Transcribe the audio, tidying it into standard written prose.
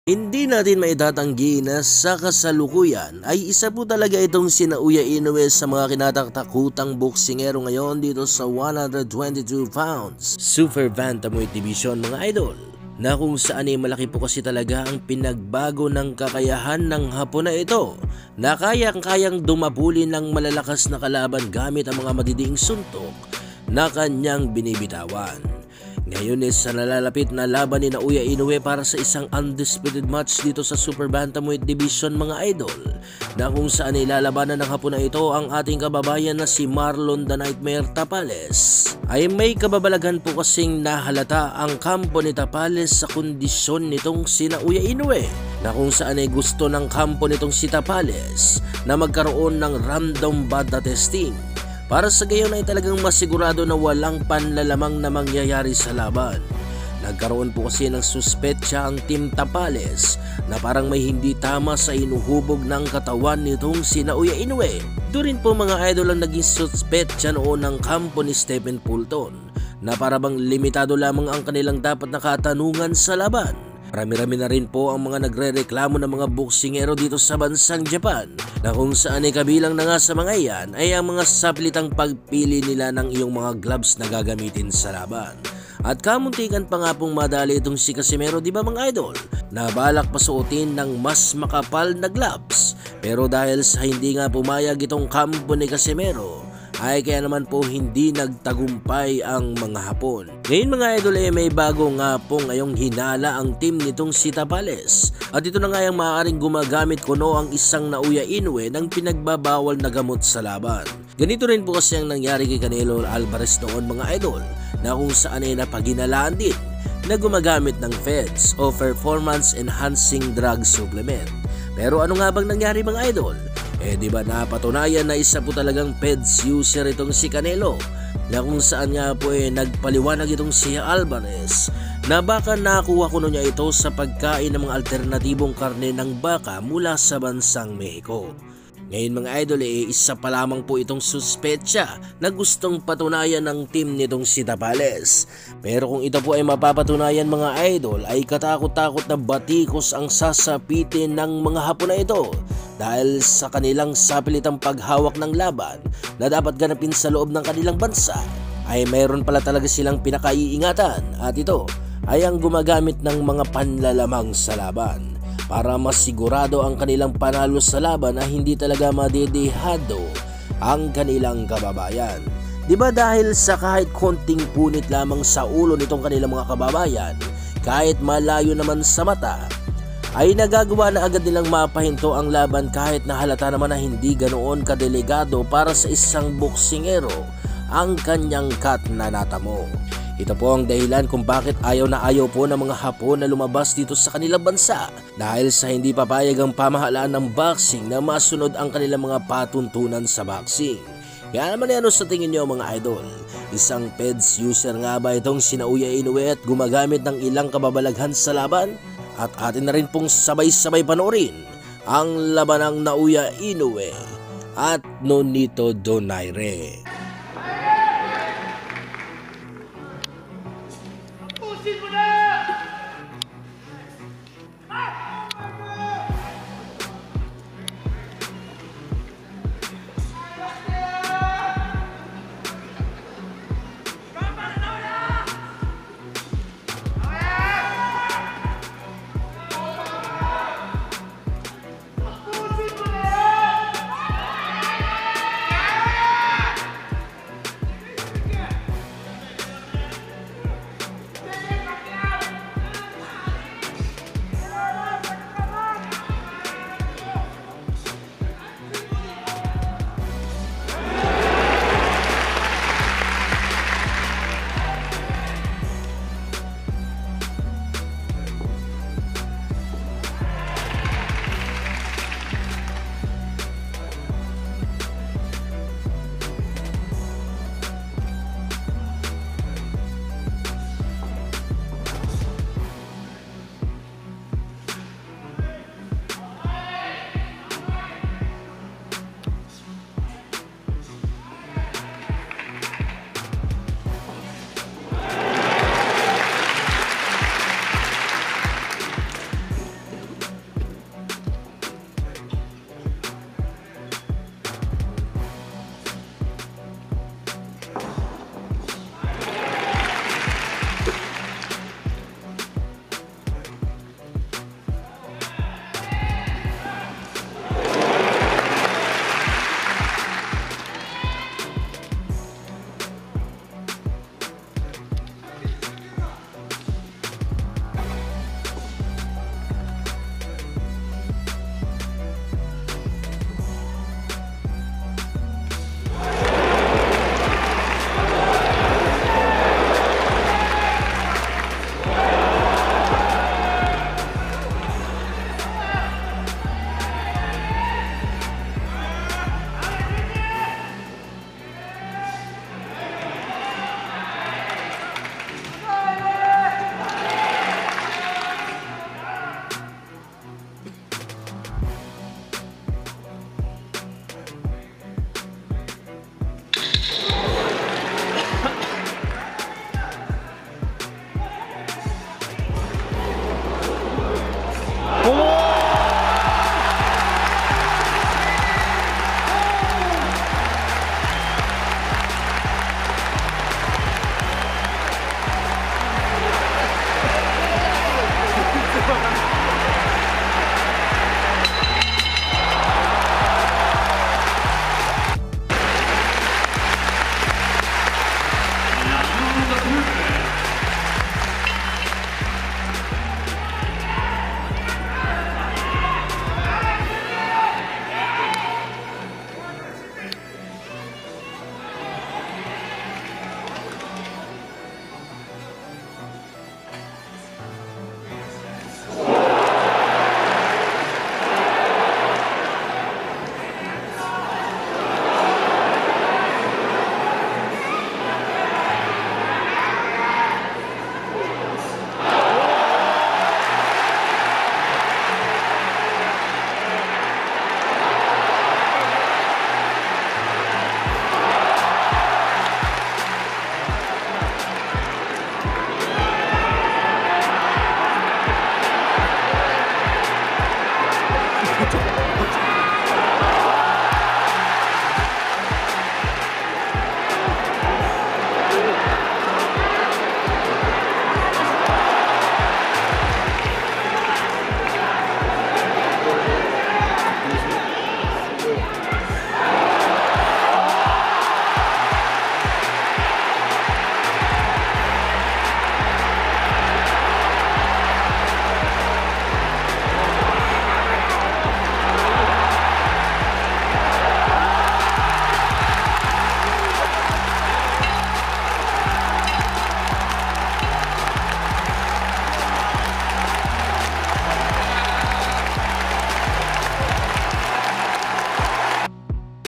Hindi natin maitatanggi na sa kasalukuyan ay isa po talaga itong sina Uya Inoue sa mga kinataktakutang boksingero ngayon dito sa 122 pounds Super Bantamweight Division mga idol, na kung saan ay malaki po kasi talaga ang pinagbago ng kakayahan ng Hapon na ito na kayang-kayang dumabuli ng malalakas na kalaban gamit ang mga madidiing suntok na kanyang binibitawan. Ngayon sa nalalapit na laban ni Uya Inoue para sa isang undisputed match dito sa Super Bantamweight Division mga idol, na kung saan ilalabanan ng Hapon na ito ang ating kababayan na si Marlon the Nightmare Tapales, ay may kababalaghan po kasing nahalata ang kampo ni Tapales sa kondisyon nitong sina Uya Inoue, na kung saan ay gusto ng kampo nitong si Tapales na magkaroon ng random bata testing para sa gayon ay talagang masigurado na walang panlalamang na mangyayari sa laban. Nagkaroon po kasi ng suspetsa ang Team Tapales na parang may hindi tama sa inuhubog ng katawan nitong sina Uya Inoue. Ito rin po mga idol ang naging suspetsa noon ng kampo ni Stephen Fulton na parang limitado lamang ang kanilang dapat na katanungan sa laban. Marami-rami na rin po ang mga nagre-reklamo ng mga boksingero dito sa bansang Japan, na kung saan ay kabilang na nga sa mga iyan ay ang mga saplitang pagpili nila ng iyong mga gloves na gagamitin sa laban. At kamuntikan pa nga pong madali itong si Casimero, di ba mga idol, na balak pasuotin ng mas makapal na gloves, pero dahil sa hindi nga pumayag itong kampo ni Casimero ay kaya naman po hindi nagtagumpay ang mga Hapon. Ngayon mga idol ay may bago nga po ngayong hinala ang team nitong si Tapales, at ito na nga yung maaaring gumagamit kuno ang isang Uya Inoue ng pinagbabawal na gamot sa laban. Ganito rin po kasi ang nangyari kay Canelo Alvarez noon mga idol, na kung saan ay napaginalaan din na gumagamit ng FEDS o Performance Enhancing Drug Supplement. Pero ano nga bang nangyari mga idol? Di ba napatunayan na isa po talagang PEDS user itong si Canelo, na kung saan nga po nagpaliwanag itong si Alvarez na baka nakuha kuno niya ito sa pagkain ng mga alternatibong karne ng baka mula sa bansang Mexico. Ngayon mga idol isa pa lamang po itong suspetsa na gustong patunayan ng team nitong si Tapales. Pero kung ito po ay mapapatunayan mga idol ay katakot-takot na batikos ang sasapitin ng mga Hapon na ito, dahil sa kanilang sapilitang paghawak ng laban na dapat ganapin sa loob ng kanilang bansa ay mayroon pala talaga silang pinakaiingatan, at ito ay ang gumagamit ng mga panlalamang sa laban para masigurado ang kanilang panalo sa laban na hindi talaga madedehado ang kanilang kababayan. Diba dahil sa kahit konting punit lamang sa ulo nitong kanilang mga kababayan, kahit malayo naman sa mata, ay nagagawa na agad nilang mapahinto ang laban kahit na halata naman na hindi ganoon kadelikado para sa isang boksingero ang kanyang cut na natamo. Ito po ang dahilan kung bakit ayaw na ayaw po ng mga Hapon na lumabas dito sa kanilang bansa, dahil sa hindi papayag ang pamahalaan ng boxing na masunod ang kanilang mga patuntunan sa boxing. Kaya naman ano sa tingin nyo mga idol? Isang PEDS user nga ba itong sina Uya Inoue at gumagamit ng ilang kababalaghan sa laban? At atin na rin pong sabay-sabay panoorin ang labanang Uya Inoue at Nonito Donaire.